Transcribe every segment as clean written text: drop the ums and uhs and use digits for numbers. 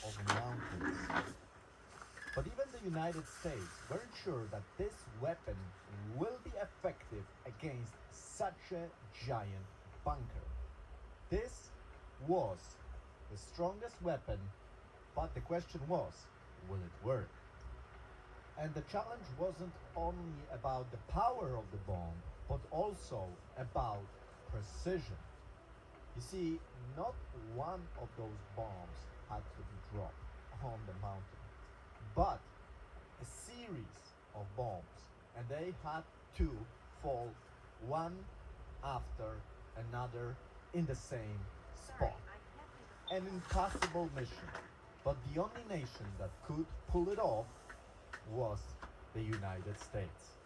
of mountains. But even the United States weren't sure that this weapon will be effective against such a giant bunker. This was the strongest weapon, but the question was, will it work? And the challenge wasn't only about the power of the bomb, but also about precision. You see, not one of those bombs had to be dropped on the mountain, but a series of bombs, and they had to fall one after another in the same spot. An impossible mission, but the only nation that could pull it off was the United States.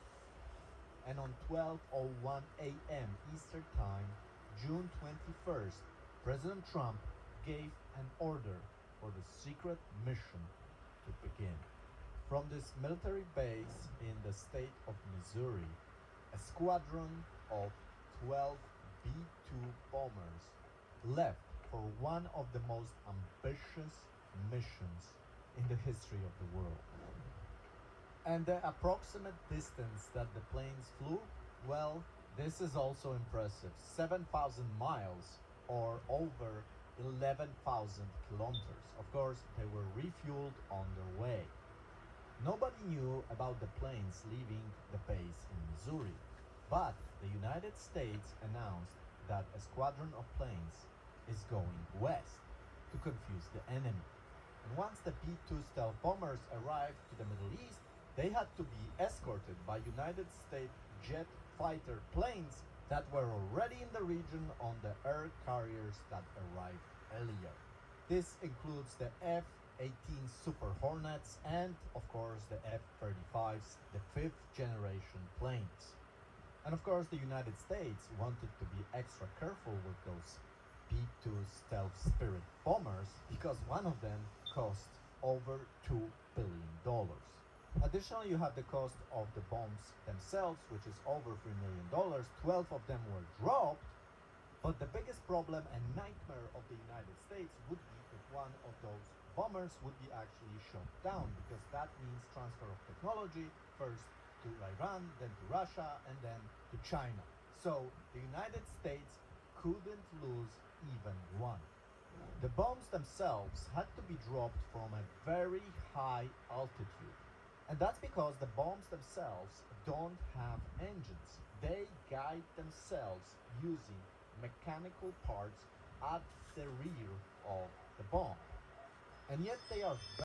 And on 12:01 a.m. Eastern Time, June 21st, President Trump gave an order for the secret mission to begin. From this military base in the state of Missouri, a squadron of 12 B-2 bombers left for one of the most ambitious missions in the history of the world. And the approximate distance that the planes flew, well, this is also impressive. 7,000 miles or over 11,000 kilometers. Of course, they were refueled on their way. Nobody knew about the planes leaving the base in Missouri, but the United States announced that a squadron of planes is going west to confuse the enemy. And once the B-2 stealth bombers arrived to the Middle East, they had to be escorted by United States jet fighter planes that were already in the region on the air carriers that arrived earlier. This includes the F-18 Super Hornets and, of course, the F-35s, the fifth generation planes. And of course, the United States wanted to be extra careful with those B-2 Stealth Spirit bombers because one of them cost over $2 billion. Additionally, you have the cost of the bombs themselves, which is over $3 million. 12 of them were dropped, but the biggest problem and nightmare of the United States would be if one of those bombers would be actually shot down, because that means transfer of technology, first to Iran, then to Russia, and then to China. So the United States couldn't lose even one. The bombs themselves had to be dropped from a very high altitude. And that's because the bombs themselves don't have engines. They guide themselves using mechanical parts at the rear of the bomb. And yet they are